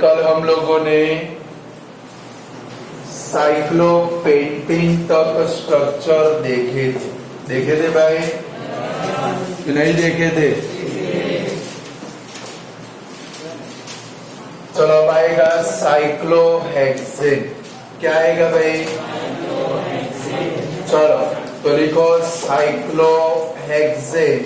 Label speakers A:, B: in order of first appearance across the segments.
A: कल हम लोगों ने साइक्लोपेंटेन तक स्ट्रक्चर देखे थे भाई कि नहीं देखे थे? चलो अब आएगा साइक्लोहेक्सेन। क्या आएगा भाई? चलो तो लिखो साइक्लोहेक्सेन।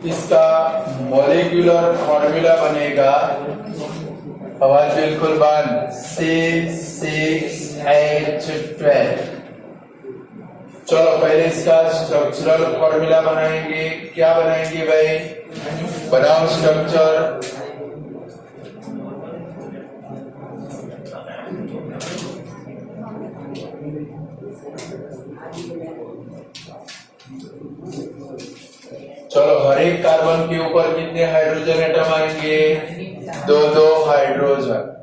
A: इसका मॉलिक्यूलर फॉर्मूला बनेगा, आवाज बिल्कुल बंद, C6H12। चलो पहले इसका स्ट्रक्चरल फॉर्मूला बनाएंगे। क्या बनाएंगे भाई? बनाओ स्ट्रक्चर। चलो हर एक कार्बन के ऊपर कितने हाइड्रोजन एटम आएंगे? दो हाइड्रोजन।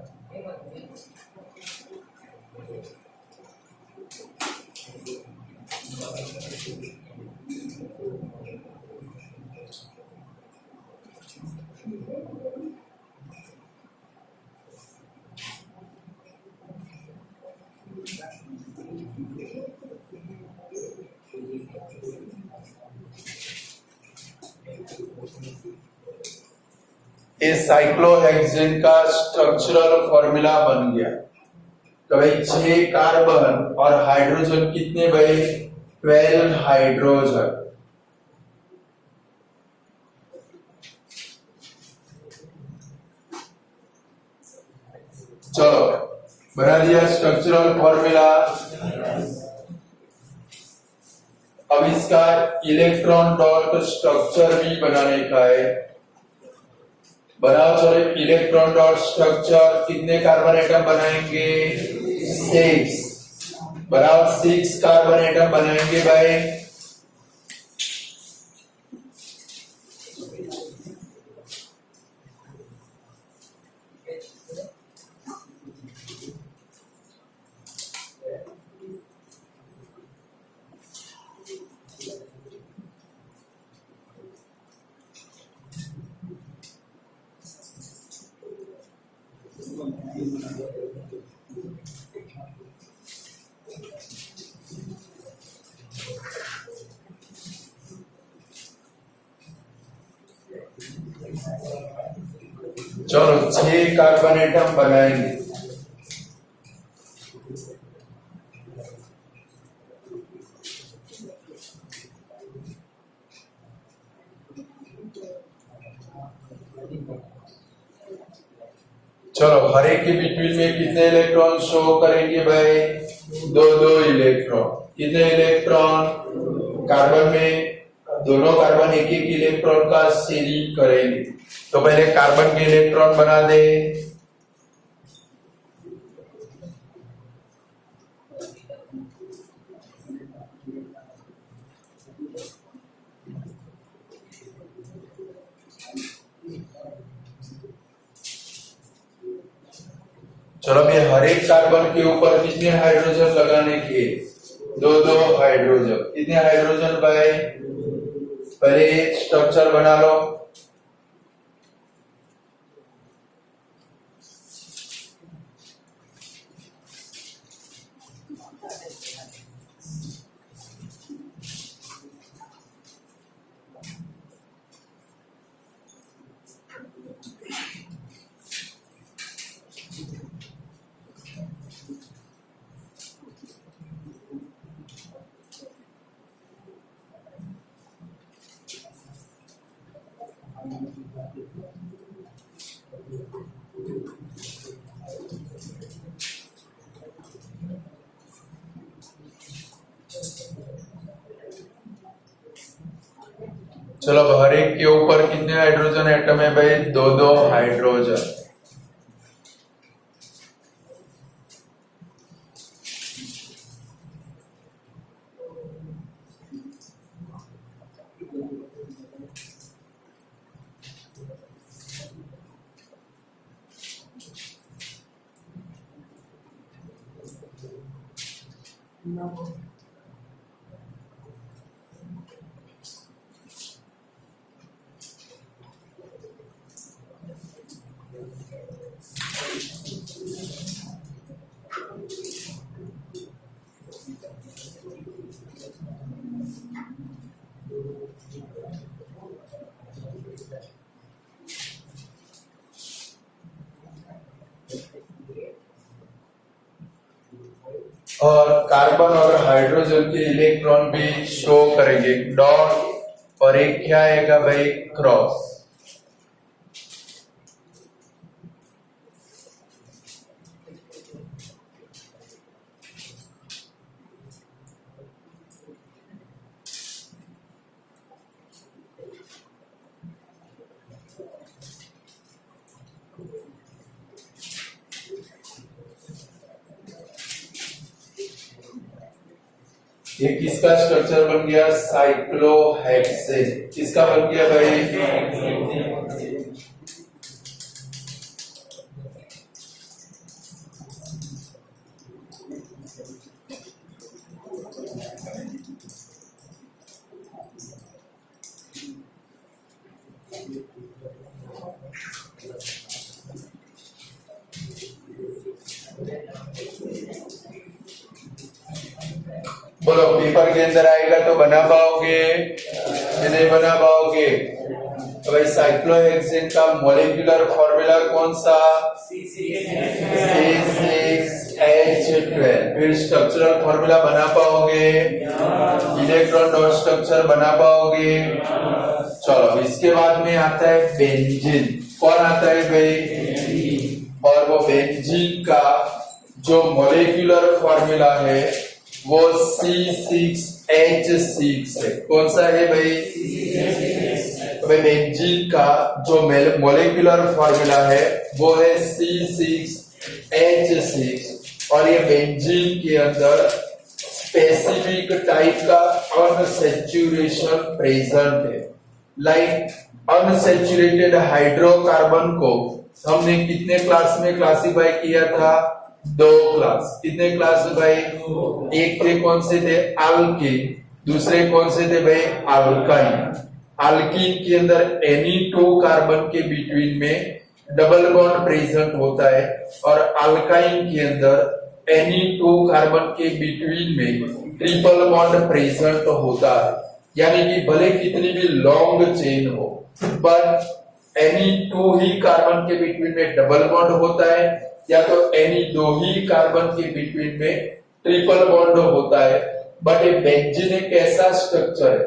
A: इस साइक्लोहेक्सेन का स्ट्रक्चरल फॉर्मूला बन गया। तो भाई 6 कार्बन और हाइड्रोजन कितने भाई? 12 हाइड्रोजन। चलो बना दिया स्ट्रक्चरल फॉर्मूला। अब इसका इलेक्ट्रॉन डॉट स्ट्रक्चर भी बनाने का है। बनाओ चलो इलेक्ट्रॉन डॉट स्ट्रक्चर। कितने कार्बन एटम बनाएंगे? 6। बनाओ 6 कार्बन एटम बनाएंगे भाई। चलो 6 कार्बन एटम बनाएंगे। चलो हर एक के बीच में कितने इलेक्ट्रॉन शो करेंगे भाई? दो इलेक्ट्रॉन। कितने इलेक्ट्रॉन? कार्बन में दोनों कार्बन एक इलेक्ट्रॉन का शेयरिंग करेंगे। तो पहले कार्बन के इलेक्ट्रॉन बना दे। चलो अभी हर एक कार्बन के ऊपर कितने हाइड्रोजन लगाने के? दो हाइड्रोजन। कितने हाइड्रोजन भाई? पहले स्ट्रक्चर बना लो। चलो अब हर एक के ऊपर कितने हाइड्रोजन एटम है भाई? दो हाइड्रोजन। और कार्बन और हाइड्रोजन के इलेक्ट्रॉन भी शो करेंगे डॉट और एक क्या आएगा भाई क्रॉस। ये किसका स्ट्रक्चर बन गया साइक्लोहेक्सेन। किसका बन गया भाई बोलो पेपर के अंदर आएगा तो बना पाओगे कि नहीं बना पाओगे। तो भाई साइक्लोहेक्सेन का मॉलिक्यूलर फॉर्मूला कौन सा C6H12। फिर स्ट्रक्चरल फॉर्मूला बना पाओगे इलेक्ट्रॉन डॉट स्ट्रक्चर बना पाओगे। चलो इसके बाद में आता है बेंजीन। कौन आता है भाई और वो बेंजीन का जो मॉलिक्यूलर फॉर्मूला है वो C6H6 है। कौन सा है भाई तो भाई बेंजीन का जो मॉलिक्यूलर फॉर्मूला है वो है C6H6 और ये बेंजीन के अंदर स्पेसिफिक टाइप का अनसैचुरेशन प्रेजेंट है। लाइक अनसैचुरेटेड हाइड्रोकार्बन को हमने कितने क्लास में क्लासिफाई किया था दो क्लास। कितने क्लास भाई एक थे कौन से थे अल्कीन दूसरे कौन से थे भाई अल्काइन। अल्कीन के अंदर एनी टू कार्बन के बिटवीन में डबल बॉन्ड प्रेजेंट होता है और अल्काइन के अंदर एनी टू कार्बन के बिटवीन में ट्रिपल बॉन्ड प्रेजेंट होता है। यानी कि भले कितनी भी लॉन्ग चेन हो but any two he carbon के बिटवीन में डबल बॉन्ड होता है या तो एनी दो ही कार्बन के बिटवीन में ट्रिपल बॉन्ड होता है। बट ये बेंजीन एक ऐसा स्ट्रक्चर है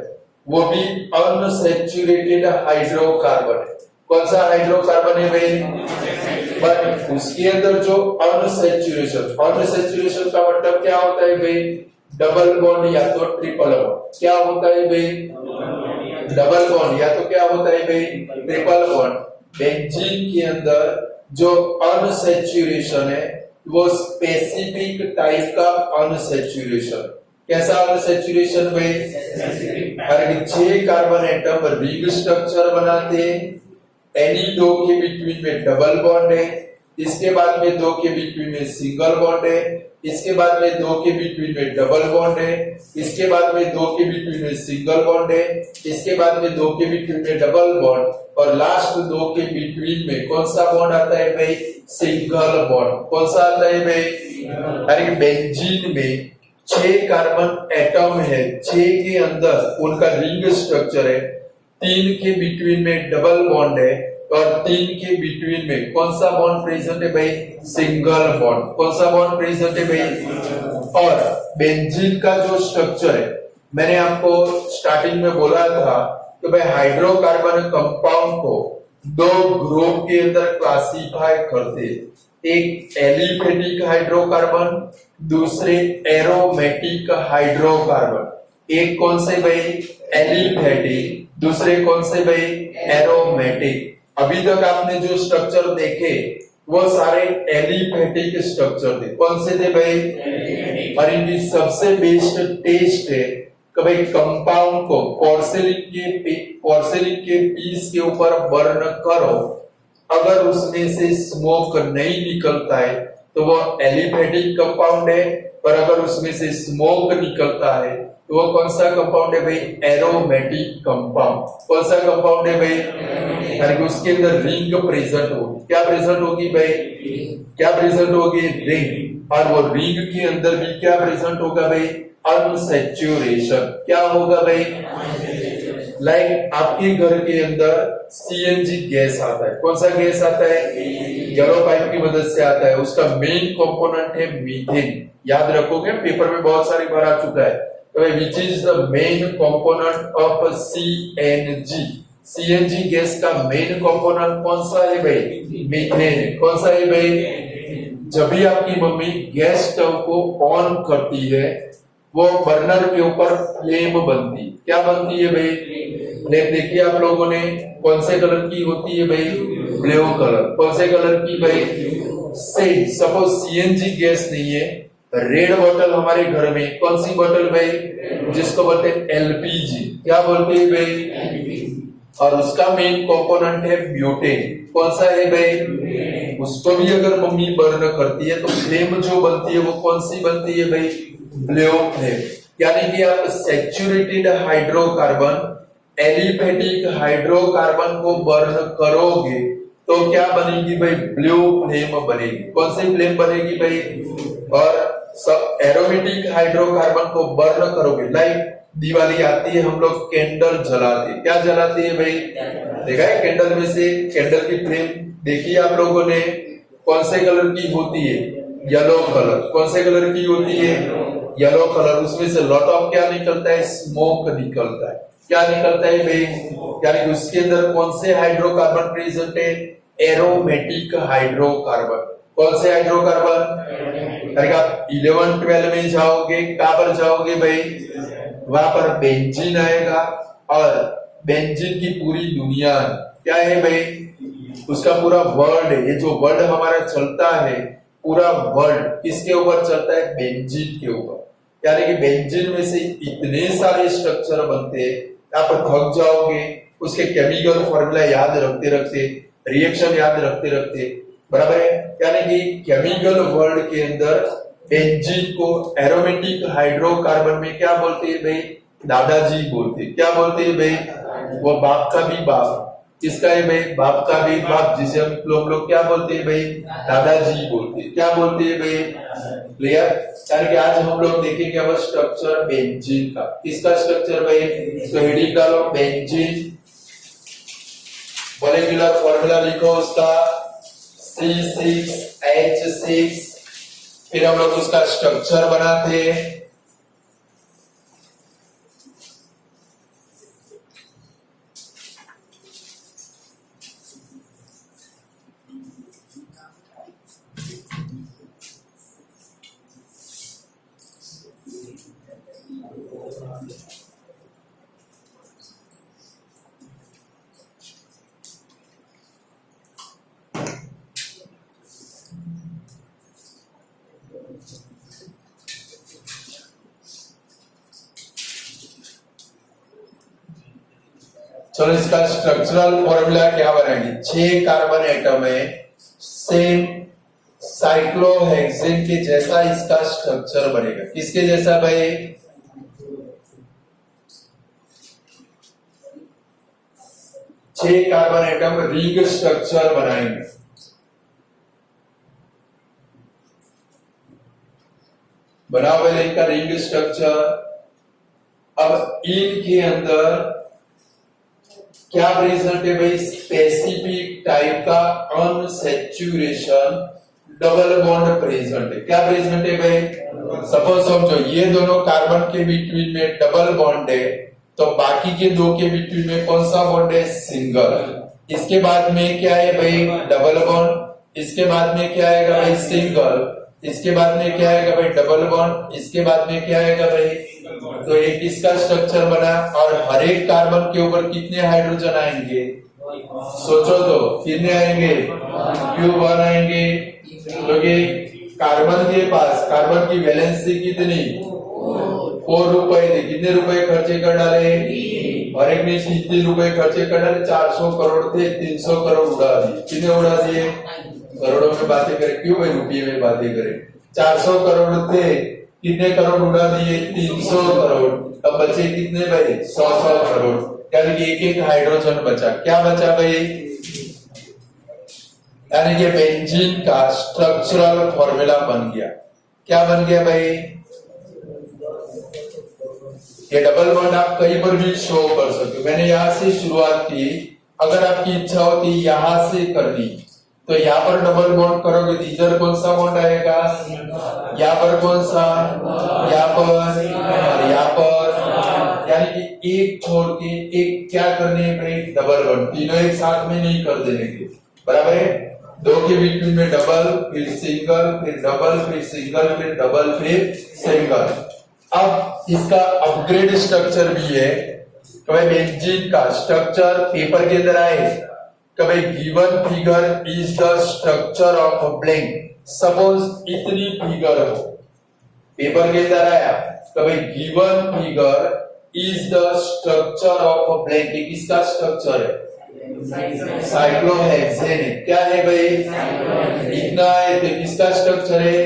A: वो भी अनसैचुरेटेड हाइड्रोकार्बन है। कौन सा हाइड्रोकार्बन है भाई बट उसके अंदर जो अनसैचुरेशन का मतलब क्या होता है भाई डबल बॉन्ड या तो ट्रिपल बॉन्ड। क्या होता है भाई डबल बॉन्ड या तो क्या होता है भाई ट्रिपल बॉन्ड। बेंजीन के अंदर जो अनसैचुरेशन है वो स्पेसिफिक टाइप का अनसैचुरेशन। कैसा अनसैचुरेशन भाई हर 6 कार्बन एटम रिंग स्ट्रक्चर बनाते हैं। एनी दो के बिटवीन में डबल बॉन्ड है। इसके बाद में दो के बिटवीन में सिंगल बॉन्ड है। इसके बाद में दो के बिटवीन में डबल बॉन्ड है। इसके बाद में दो के बिटवीन में सिंगल बॉन्ड है। इसके बाद में दो के बिटवीन में डबल बॉन्ड और लास्ट दो के बिटवीन में कौन सा बॉन्ड आता है भाई सिंगल बॉन्ड। कौन सा आता है भाई अरे बेंजीन में 6 कार्बन एटम है 6 के अंदर उनका रिंग स्ट्रक्चर है। 3 के बिटवीन में डबल बॉन्ड है और 3 के बिटवीन में कौन सा बॉन्ड प्रेजेंट है भाई सिंगल बॉन्ड। कौन सा बॉन्ड प्रेजेंट है भाई। और बेंजीन का जो स्ट्रक्चर है मैंने आपको स्टार्टिंग में बोला था तो भाई हाइड्रोकार्बन कंपाउंड को दो ग्रुप के अंदर क्लासिफाई करते। एक एलिफेटिक हाइड्रोकार्बन दूसरे एरोमेटिक हाइड्रोकार्बन। एक कौन से भाई एलिफेटिक दूसरे कौन से भाई एरोमेटिक। अभी तक आपने जो स्ट्रक्चर देखे वो सारे एलिफेटिक स्ट्रक्चर थे। कौन से थे भाई और इनकी सबसे बेस्ट टेस्ट है कि भाई कंपाउंड को पोर्सिलिन के पीस के ऊपर बर्न करो अगर उसमें से स्मोक नहीं निकलता है तो वो एलिफेटिक कंपाउंड है, पर अगर उसमें से स्मोक निकलता है तो वो कौन सा कंपाउंड है भाई? Aromatic compound. कौन सा कंपाउंड है भाई? यानी कि उसके अंदर रिंग प्रेजेंट होगी। क्या प्रेजेंट होगी भाई? क्या प्रेजेंट होगी? रिंग। और वो रिंग के अंदर भी क्या प्रेजेंट होगा भाई? अनसैचुरेशन। क्या होगा भाई? लाइक आपके घर के अंदर सीएनजी गैस आता है। कौन सा गैस आता है? येलो पाइप की मदद से आता है। उसका मेन कंपोनेंट है मीथेन। याद रखोगे, पेपर में बहुत सारी बार आ चुका है। तो which is the main component of CNG? CNG gas का मेन कंपोनेंट कौन सा है भाई? मीथेन। कौन सा है भाई? जब भी आपकी मम्मी गैस स्टोव को ऑन करती है, वो बर्नर के ऊपर फ्लेम बनती है। क्या बनती है भाई? फ्लेम देखिए आप लोगों ने, कौन से कलर की होती है भाई? Blue colour. कौन से कलर की भाई? सेम। सपोज सीएनजी गैस नहीं है, रेड बोतल हमारे घर में, कौन सी बोतल भाई? जिसको बोलते हैं एलपीजी। क्या बोलते हैं भाई? और उसका मेन कंपोनेंट है ब्यूटेन। कौन सा है भाई? उसको भी अगर मम्मी बर्न करती है तो फ्लेम जो बनती है वो कौन सी बनती है भाई? Blue flame. यानी कि आप सैचुरेटेड हाइड्रोकार्बन, एलिफेटिक हाइड्रोकार्बन को बर्न करोगे तो क्या बनेगी भाई? ब्लू फ्लेम बनेगी। कौन सी फ्लेम बनेगी भाई? और सब एरोमेटिक हाइड्रोकार्बन को बर्न करोगे, लाइक दिवाली आती है, हम लोग कैंडल जलाते हैं। क्या जलाते हैं भाई? देखा है कैंडल में से कैंडल की फ्लेम देखी आप लोगों ने, कौन से कलर की होती है? Yellow colour. कौन से कलर की होती है? Yellow colour. उसमें से लॉट ऑफ क्या निकलता है? स्मोक निकलता है। क्या निकलता है भाई? यानी कि उसके अंदर कौन से हाइड्रोकार्बन प्रेजेंट है? Aromatic hydrocarbon. कौन से हाइड्रोकार्बन? अरे आप 11 12 में जाओगे, कहां पर जाओगे भाई? वहां पर बेंजीन आएगा। और बेंजीन की पूरी दुनिया क्या है भाई? उसका पूरा वर्ल्ड है। ये जो वर्ल्ड हमारा चलता है, पूरा वर्ल्ड किसके ऊपर चलता है? बेंजीन के ऊपर। यानी कि बेंजीन में से इतने सारे स्ट्रक्चर बनते हैं, आप थक जाओगे उसके केमिकल फॉर्मूला याद रखते रखते, रिएक्शन याद रखते रखते। बराबर है? यानी कि केमिकल वर्ल्ड के अंदर बेंजीन को एरोमेटिक हाइड्रोकार्बन में क्या बोलते हैं भाई? दादाजी बोलते हैं। क्या बोलते हैं भाई? वो बाप का भी बाप। किसका है भाई? बाप का भी बाप, जिसे हम लोग क्या बोलते हैं भाई? दादाजी बोलते हैं। क्या बोलते हैं भाई? क्लियर? यानी कि आज हम लोग देखेंगे अब स्ट्रक्चर बेंजीन का। किसका स्ट्रक्चर भाई? तो हेडिंग डालो बेंजीन, मॉलिक्यूलर फॉर्मूला लिखो उसका C6H6। फिर हम लोग उसका स्ट्रक्चर बनाते हैं। चलो इसका स्ट्रक्चरल फॉर्मूला क्या बनाएंगे? 6 कार्बन एटम है, सेम साइक्लोहेक्सेन के जैसा इसका स्ट्रक्चर बनेगा। किसके जैसा भाई? छह कार्बन एटम रिंग स्ट्रक्चर बनाएंगे। बनाओ पहले इनका रिंग स्ट्रक्चर। अब इनके अंदर क्या प्रेजेंट है भाई? स्पेसिफिक टाइप का अनसैचुरेशन डबल बॉन्ड प्रेजेंट है। क्या प्रेजेंट है भाई? सपोज समझो ये दोनों कार्बन के बिटवीन में डबल बॉन्ड है, तो बाकी के दो के बिटवीन में कौन सा बॉन्ड है? सिंगल। इसके बाद में क्या है भाई? Double bond. इसके बाद में क्या आएगा भाई? सिंगल। इसके बाद में क्या आएगा भाई? Double bond. इसके बाद में क्या आएगा भाई? तो एक इसका स्ट्रक्चर बना। और हर एक कार्बन के ऊपर कितने हाइड्रोजन आएंगे? सोचो तो कितने आएंगे? Q1 आएंगे। क्योंकि कार्बन के पास कार्बन की वैलेंसी कितनी? 4 रुपए थे। कितने रुपए खर्चे कर डाले? और एक में 3 रुपए खर्चे कर डाले। 400 करोड़ थे, 300 करोड़ उड़ा दिए। कितने उड़ा दिए? करोड़ों में बातें करें क्यों भाई, रुपये में बातें करें। 400 करोड़ थे, कितने करोड़ उड़ा दिए, 300 करोड़। अब बचे कितने भाई, 100 करोड़, यानी कि एक एक हाइड्रोजन बचा। क्या बचा भाई, यानी कि बेंजीन का स्ट्रक्चरल फॉर्मूला बन गया। क्या बन गया भाई, ये डबल बॉन्ड आप कहीं पर भी शो कर सकते हो। मैंने यहां से शुरुआत की, अगर आपकी इच्छा होती यहां से करनी तो यहाँ पर डबल बॉन्ड करोगे तो इधर कौन सा बॉन्ड आएगा, यहाँ पर कौन सा, यहाँ पर और यहाँ पर, यानी कि एक छोड़ के एक क्या करने भाई, डबल बॉन्ड। तीनों एक साथ में नहीं कर देने के, बराबर है। दो के बीच में डबल, फिर सिंगल, फिर डबल, फिर सिंगल, फिर डबल, फिर सिंगल। अब इसका अपग्रेड स्ट्रक्चर भी है। कभी बेंजीन का स्ट्रक्चर पेपर के अंदर आए, कभी given figure is the structure of a blank. Suppose इतनी फिगर हो, पेपर के अंदर आया, कभी given figure is the structure of a blank. किसका स्ट्रक्चर है, साइक्लोहेक्सेन। क्या है भाई, इतना है तो किसका स्ट्रक्चर है,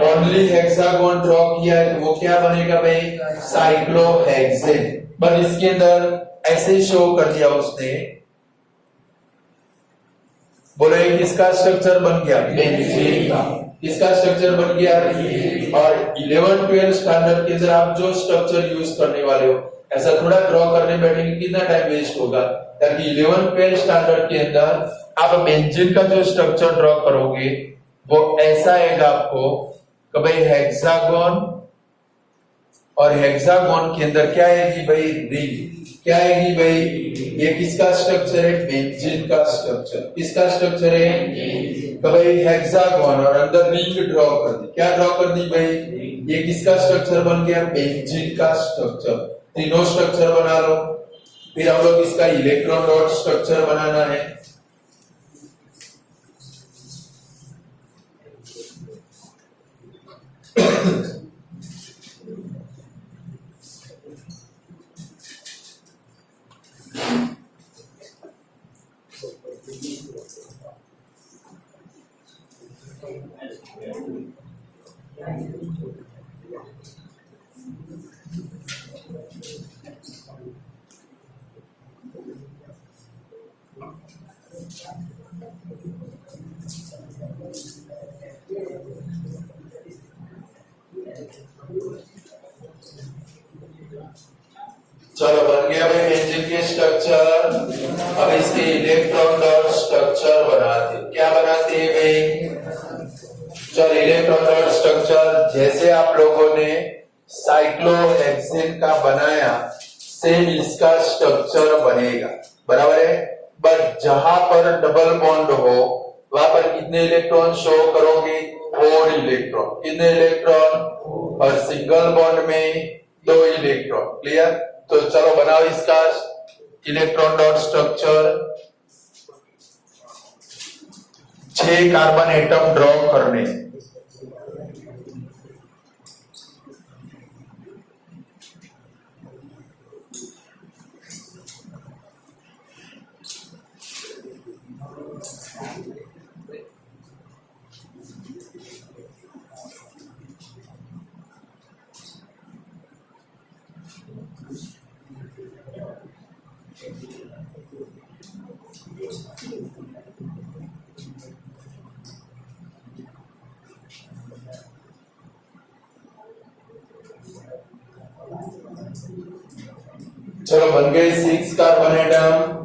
A: ओनली हेक्सागोन ड्रॉ किया है तो वो क्या बनेगा भाई, साइक्लोहेक्सेन। बट इसके अंदर ऐसे शो कर दिया उसने, बोले किसका स्ट्रक्चर बन गया, बेंजीन का। किसका स्ट्रक्चर बन गया, और 11-12 स्टैंडर्ड के अंदर आप जो स्ट्रक्चर यूज करने वाले हो, ऐसा थोड़ा ड्रॉ करने बैठेंगे कितना टाइम वेस्ट होगा। ताकि 11-12 स्टैंडर्ड के अंदर आप बेंजीन का जो स्ट्रक्चर ड्रॉ करोगे वो ऐसा आएगा आपको कि भाई हेक्सागोन, और हेक्सागोन के अंदर क्या आएगी भाई, रिंग। क्या आएगी भाई, ये किसका स्ट्रक्चर है, बेंजीन का स्ट्रक्चर। किसका स्ट्रक्चर है, तो भाई हेक्सागोन, और अंदर रिंग ड्रॉ कर दी। क्या ड्रॉ कर दी भाई, ये किसका स्ट्रक्चर बन गया, बेंजीन का स्ट्रक्चर। तीनों स्ट्रक्चर बना लो। फिर हम लोग इसका इलेक्ट्रॉन डॉट स्ट्रक्चर बनाना है। चलो बन गया भाई बेंजीन के स्ट्रक्चर। अब इसके इलेक्ट्रॉन डॉट स्ट्रक्चर बनाते। क्या बनाते हैं भाई, चल इलेक्ट्रॉन डॉट स्ट्रक्चर जैसे आप लोगों ने साइक्लोहेक्सेन का बनाया, सेम इसका स्ट्रक्चर बनेगा, बराबर है। बट जहां पर डबल बॉन्ड हो वहां पर कितने इलेक्ट्रॉन शो करोगे, 4 इलेक्ट्रॉन। कितने इलेक्ट्रॉन, और सिंगल बॉन्ड में 2 इलेक्ट्रॉन। क्लियर। तो चलो बनाओ इसका electron dot structure. 6 carbon atom draw करने। चलो बन गए 6 कार्बन एटम।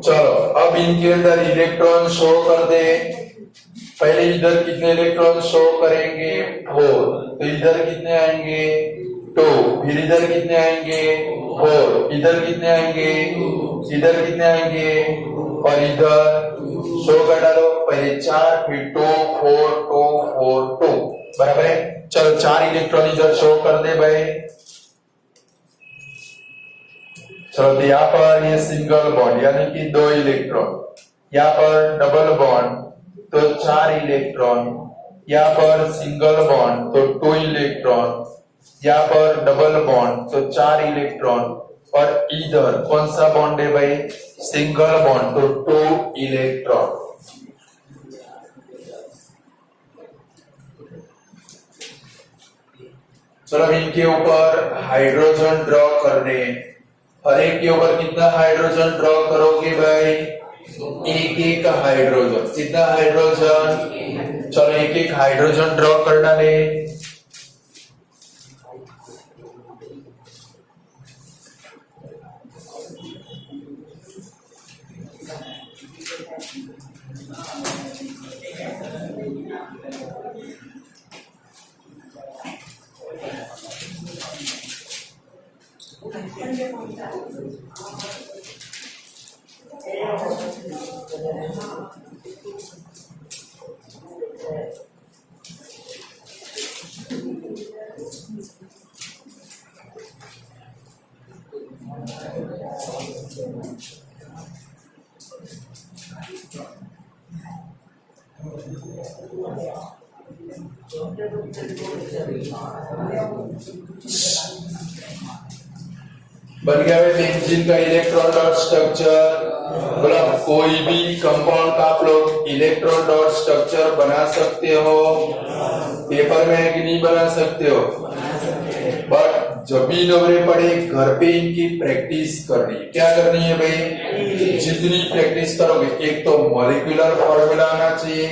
A: चलो अब इनके अंदर इलेक्ट्रॉन शो कर दे। पहले इधर कितने इलेक्ट्रॉन शो करेंगे, 4। तो इधर कितने आएंगे, 2। फिर इधर कितने आएंगे, 4। इधर कितने आएंगे, इधर कितने आएंगे, और इधर शो कर डालो। पहले 4, फिर 2, 4, 2, 4, 2, बराबर है। चलो 4 इलेक्ट्रॉन इधर शो कर दे भाई। चलो तो यहाँ पर ये सिंगल बॉन्ड यानी कि 2 इलेक्ट्रॉन, यहाँ पर डबल बॉन्ड तो 4 इलेक्ट्रॉन, यहाँ पर सिंगल बॉन्ड तो 2 इलेक्ट्रॉन, यहाँ पर डबल बॉन्ड तो 4 इलेक्ट्रॉन, और इधर कौन सा बॉन्ड है भाई, सिंगल बॉन्ड तो 2 इलेक्ट्रॉन। चलो इनके ऊपर हाइड्रोजन ड्रॉ करने, हर एक के ऊपर कितना हाइड्रोजन ड्रॉ करोगे भाई, एक एक हाइड्रोजन, कितना हाइड्रोजन, चलो एक एक हाइड्रोजन ड्रॉ कर डाले। बन गया है बेंजीन का इलेक्ट्रॉन डॉट स्ट्रक्चर। बोला कोई भी कंपाउंड का आप लोग इलेक्ट्रॉन डॉट स्ट्रक्चर बना सकते हो, पेपर में है कि नहीं बना सकते हो, बट जब भी नवरे पड़े घर पे इनकी प्रैक्टिस करनी। क्या करनी है भाई, जितनी प्रैक्टिस करोगे, एक तो मॉलिक्यूलर फॉर्मूला आना चाहिए,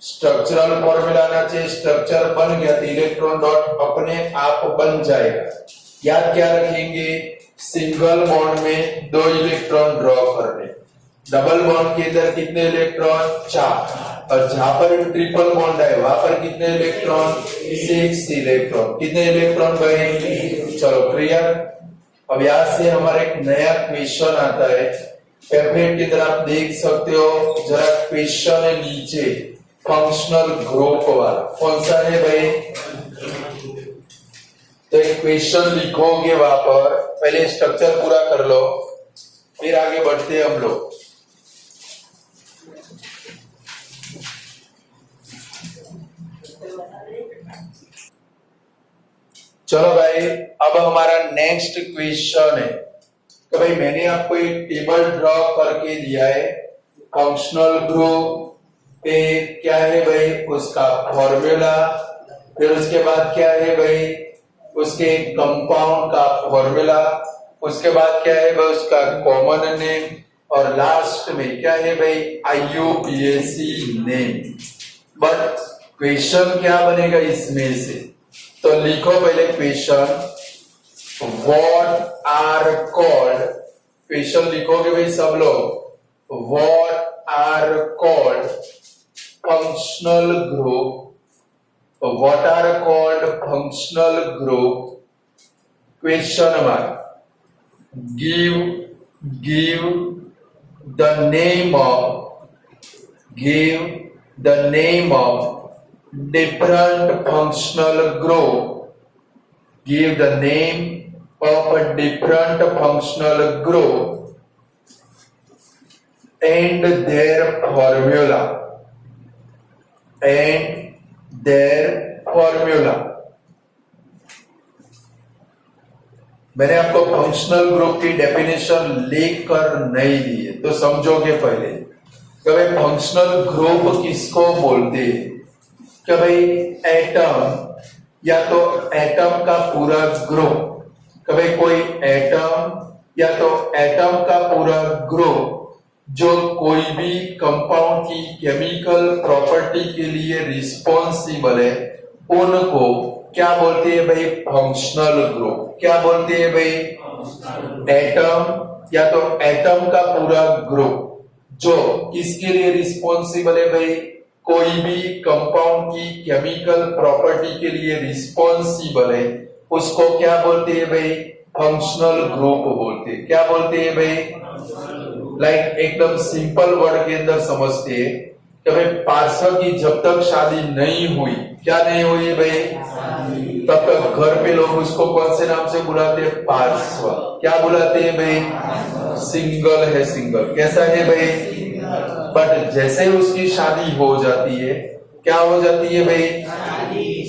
A: स्ट्रक्चरल फॉर्मूला आना चाहिए, स्ट्रक्चर बन गया तो इलेक्ट्रॉन डॉट अपने आप बन जाएगा। याद क्या रखेंगे, सिंगल बॉन्ड में 2 इलेक्ट्रॉन ड्रॉ करने, डबल बॉन्ड के अंदर कितने इलेक्ट्रॉन, 4, और जहां पर ट्रिपल बॉन्ड है वहां पर कितने इलेक्ट्रॉन, 6 इलेक्ट्रॉन। कितने इलेक्ट्रॉन भाई, चलो क्लियर। अब यहां से हमारा एक नया क्वेश्चन आता है, पैम्फलेट की तरह आप देख सकते हो, जरा क्वेश्चन है नीचे, फंक्शनल ग्रुप वाला कौन सा है भाई, तो एक क्वेश्चन लिखोगे वहां पर, पहले स्ट्रक्चर पूरा कर लो फिर आगे बढ़ते हैं हम लोग। चलो भाई अब हमारा नेक्स्ट क्वेश्चन है, तो भाई मैंने आपको एक टेबल ड्रॉ करके दिया है, फंक्शनल ग्रुप पे क्या है भाई उसका फॉर्मूला, फिर उसके बाद क्या है भाई उसके कंपाउंड का फॉर्मूला, उसके बाद क्या है भाई उसका कॉमन नेम, और लास्ट में क्या है भाई IUPAC नेम। बट क्वेश्चन क्या बनेगा इसमें से, तो लिखो पहले question, what are called, question लिखोगे भाई सब लोग, what are called functional group, what are called functional group, question mark, give the name of different functional group, give the name of a different functional group and their formula, मैंने आपको functional group की definition लेकर नहीं दी है, तो समझोगे पहले कि भाई फंक्शनल ग्रुप किसको बोलते हैं, कि भाई एटम या तो एटम का पूरा ग्रुप, कि भाई कोई एटम या तो एटम का पूरा ग्रुप जो कोई भी कंपाउंड की केमिकल प्रॉपर्टी के लिए रिस्पॉन्सिबल है, उनको क्या बोलते हैं भाई फंक्शनल ग्रुप। क्या बोलते हैं भाई, एटम या तो एटम का पूरा ग्रुप जो किसके लिए रिस्पॉन्सिबल है भाई, कोई भी कंपाउंड की केमिकल प्रॉपर्टी के लिए रिस्पॉन्सिबल है, उसको क्या बोलते हैं भाई फंक्शनल ग्रुप बोलते हैं। क्या बोलते हैं भाई, लाइक एकदम सिंपल वर्ड के अंदर समझते हैं कि भाई पार्सव की जब तक शादी नहीं हुई, क्या नहीं हुई भाई, तब तक घर पे लोग उसको कौन से नाम से बुलाते हैं? पार्श्व। क्या बुलाते हैं भाई? सिंगल है, सिंगल। कैसा है भाई? बट जैसे ही उसकी शादी हो जाती है, क्या हो जाती है भाई?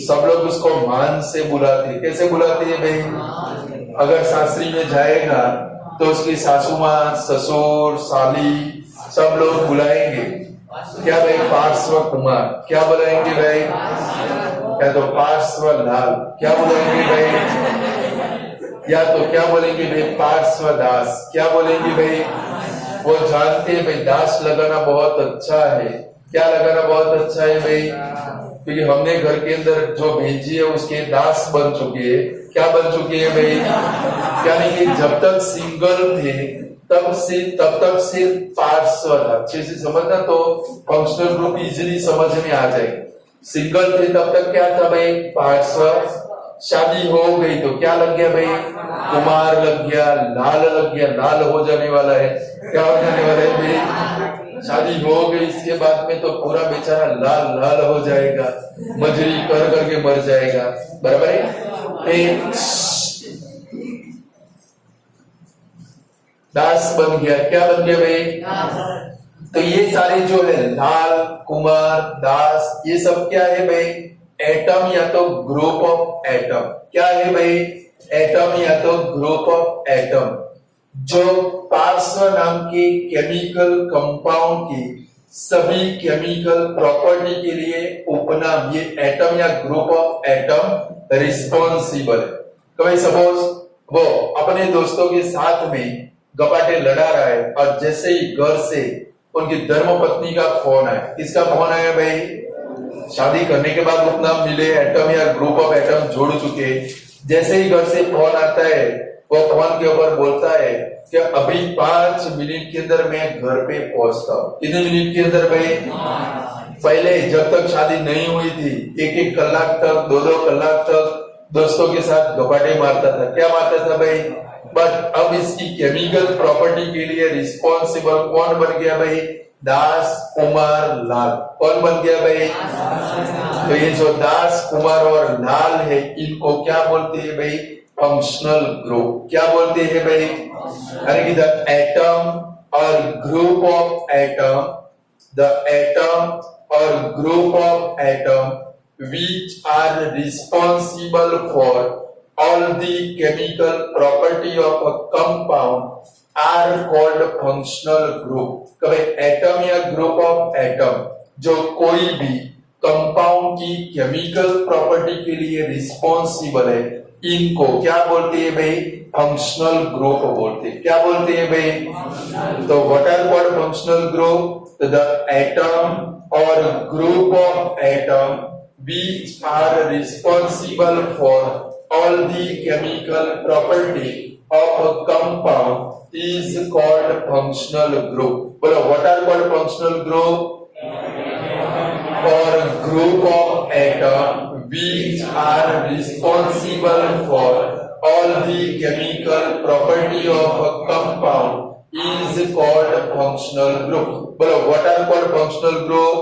A: सब लोग उसको मान से बुलाते हैं। कैसे बुलाते हैं भाई? अगर सासरी में जाएगा तो उसकी सासू माँ, ससुर, साली सब लोग बुलाएंगे क्या भाई? पार्श्व कुमार। क्या बुलाएंगे भाई? या तो पार्श्व लाल। क्या बुलाएंगे भाई? या तो क्या बोलेंगे भाई? पार्श्व दास। क्या बोलेंगे भाई? वो जानते हैं भाई दास लगाना बहुत अच्छा है। क्या लगाना बहुत अच्छा है भाई? क्योंकि हमने घर के अंदर जो भेजी है उसके दास बन चुके हैं। क्या बन चुके हैं भाई? यानी कि जब तक सिंगल थे तब तक सिर्फ पार्श्व था। अच्छे से समझना तो फंक्शनल ग्रुप इजीली समझ में आ जाएगा। सिंगल थे तब तक क्या था भाई? पार्श्व। शादी हो गई तो क्या लग गया भाई? कुमार लग गया, लाल लग गया। लाल हो जाने वाला है। क्या हो जाने वाला है भाई? शादी हो गई, इसके बाद में तो पूरा बेचारा लाल लाल हो जाएगा, मजूरी कर करके मर जाएगा। बराबर है? दास बन गया। क्या बन गया भाई? तो ये सारे जो है लाल, कुमार, दास, ये सब क्या है भाई? एटम या तो ग्रुप ऑफ एटम। क्या है भाई? एटम या तो ग्रुप ऑफ एटम जो पार्श्व नाम के केमिकल कंपाउंड की सभी केमिकल प्रॉपर्टी के लिए उपनाम ये एटम या ग्रुप ऑफ एटम रिस्पॉन्सिबल है। तो भाई सपोज वो अपने दोस्तों के साथ में गपाटे लड़ा रहा है और जैसे ही घर से उनकी धर्मपत्नी का फोन आया। किसका फोन आया भाई? शादी करने के बाद उपनाम मिले, एटम या ग्रुप ऑफ एटम जोड़ चुके। जैसे ही घर से फोन आता है वो फोन के ऊपर बोलता है कि अभी 5 मिनट के अंदर मैं घर पे पहुंचता हूँ। कितने मिनट के अंदर भाई? पहले जब तक शादी नहीं हुई थी 1-1 कलाक तक, 2-2 कलाक तक दोस्तों के साथ गपाटे मारता था। क्या मारता था भाई? बट अब इसकी केमिकल प्रॉपर्टी के लिए रिस्पॉन्सिबल कौन बन गया भाई? दास, कुमार, लाल। कौन बन गया भाई? तो ये जो दास, कुमार और लाल है इनको क्या बोलते हैं भाई? Functional group. क्या बोलते हैं भाई? यानी कि द एटम और group of atom, the atom और group of atom which are responsible for all the chemical property of a compound are called functional group। कभी एटम या ग्रुप ऑफ एटम जो कोई भी कंपाउंड की केमिकल प्रॉपर्टी के लिए रिस्पॉन्सिबल है इनको क्या बोलते हैं भाई? फंक्शनल ग्रुप बोलते हैं। क्या बोलते हैं भाई? तो what are called functional group? तो द एटम और group of atom which are responsible for all the chemical property of a compound is called functional group। बोलो what are called functional group? Or group of atom which are responsible for all the chemical property of a compound is called functional group। बोलो what are called functional group?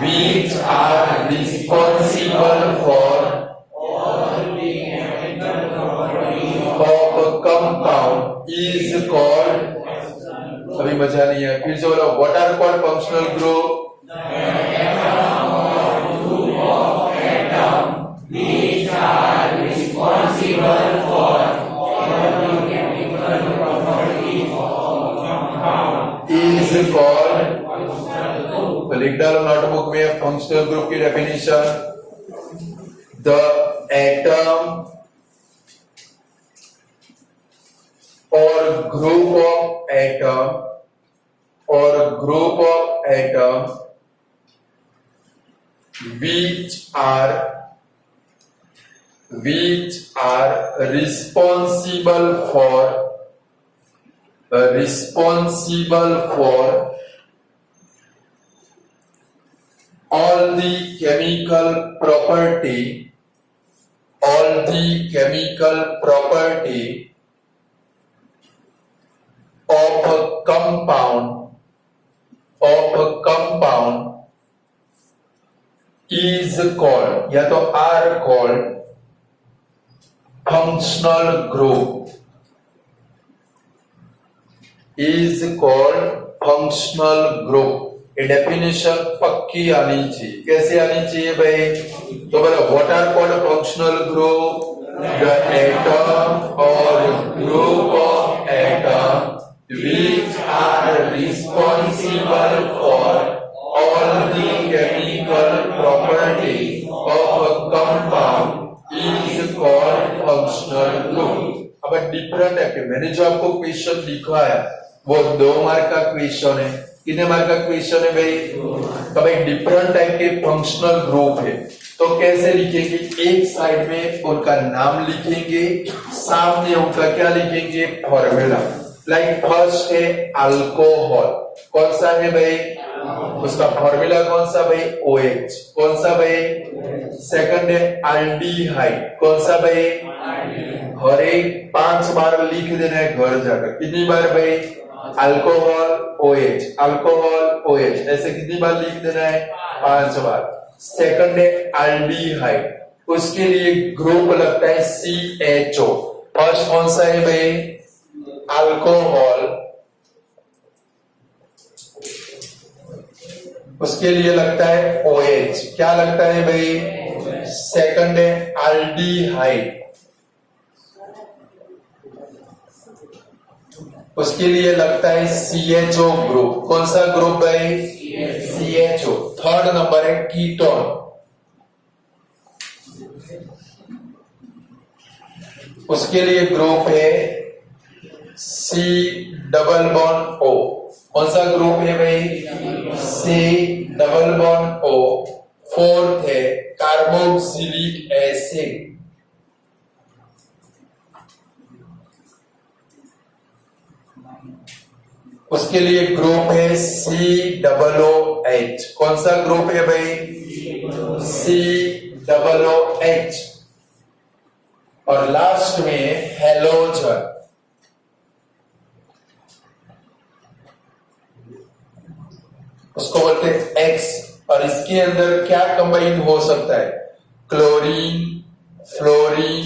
A: Which are responsible for all the chemical property of a compound is called। अभी मजा नहीं है, फिर से बोलो what are called functional group? Group of atom which are responsible for all the chemical property of a compound is called। तो लिख डालो नोटबुक में फंक्शनल ग्रुप की डेफिनेशन। द एटम और group of atom which are responsible for all the chemical property of a compound is called या तो are called functional group, is called functional group। ये definition पक्की आनी चाहिए। कैसे आनी चाहिए भाई? तो बोलो what are called functional group? The atom और group of atom which are responsible for all the chemical properties of a compound is called functional group। अब डिफरेंट है। मैंने जो आपको क्वेश्चन लिखा है वो 2 मार्क का क्वेश्चन है। कितने मार्क का क्वेश्चन है भाई? तो भाई डिफरेंट टाइप के फंक्शनल ग्रुप है, तो कैसे लिखेंगे? एक साइड में उनका नाम लिखेंगे, सामने उनका क्या लिखेंगे? फॉर्मूला। लाइक फर्स्ट है अल्कोहल, कौन सा है भाई? उसका फॉर्मूला कौन सा भाई? OH। कौन सा भाई? सेकंड है अल्डिहाइड, कौन सा भाई? हर एक 5 बार लिख देना है घर जाकर। कितनी बार भाई? अल्कोहल OH, अल्कोहल OH, ऐसे कितनी बार लिख देना है? 5 बार। सेकंड है अल्डिहाइड, उसके लिए ग्रुप लगता है CHO। फर्स्ट कौन सा है भाई? अल्कोहल, उसके लिए लगता है OH। क्या लगता है भाई? सेकंड है अल्डिहाइड, उसके लिए लगता है CHO ग्रुप। कौन सा ग्रुप भाई? CHO। थर्ड नंबर है कीटोन, उसके लिए ग्रुप है C डबल बॉन्ड O। कौन सा ग्रुप है भाई? C double bond O। Fourth है कार्बोक्सिलिक एसिड, उसके लिए ग्रुप है COOH। कौन सा ग्रुप है भाई? COOH। और लास्ट में हेलोजन, उसको बोलते हैं X। और इसके अंदर क्या कंबाइन हो सकता है? क्लोरीन, फ्लोरीन,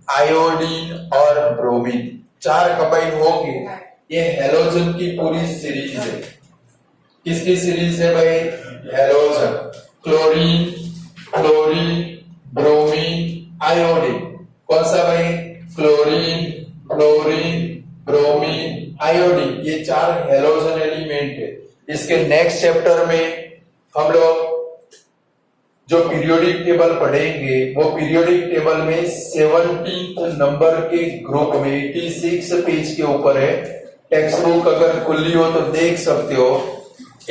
A: आयोडीन और ब्रोमीन, 4 कंबाइन होंगे। ये हेलोजन की पूरी सीरीज है। किसकी सीरीज है भाई? Halogen. Chlorine, fluorine, bromine, iodine. कौन सा भाई? क्लोरीन, फ्लोरीन, ब्रोमीन, आयोडीन, ये 4 हेलोजन एलिमेंट है। इसके नेक्स्ट चैप्टर में हम लोग जो पीरियोडिक टेबल पढ़ेंगे वो पीरियोडिक टेबल में 17 नंबर के ग्रुप में 86 पेज के ऊपर है। टेक्स्ट बुक अगर खुली हो तो देख सकते हो।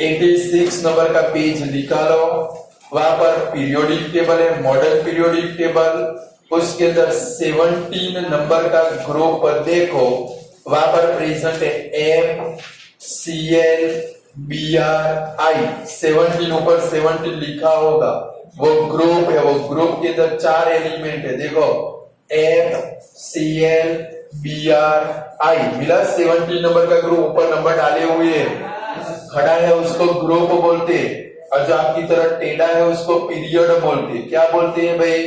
A: 86 नंबर का पेज निकालो, वहां पर पीरियोडिक टेबल है, मॉडर्न पीरियोडिक टेबल। उसके अंदर 17 नंबर का ग्रुप पर देखो, वहां पर प्रेजेंट है MCl BRI। 17 ऊपर 17 लिखा होगा, वो ग्रुप है। वो ग्रुप के अंदर 4 एलिमेंट है। देखो MCl BRI मिला। 17 नंबर का ग्रुप, ऊपर नंबर डाले हुए खड़ा है, उसको ग्रुप बोलते हैं। और जो आपकी तरह टेढ़ा है उसको पीरियड बोलते हैं। क्या बोलते हैं भाई?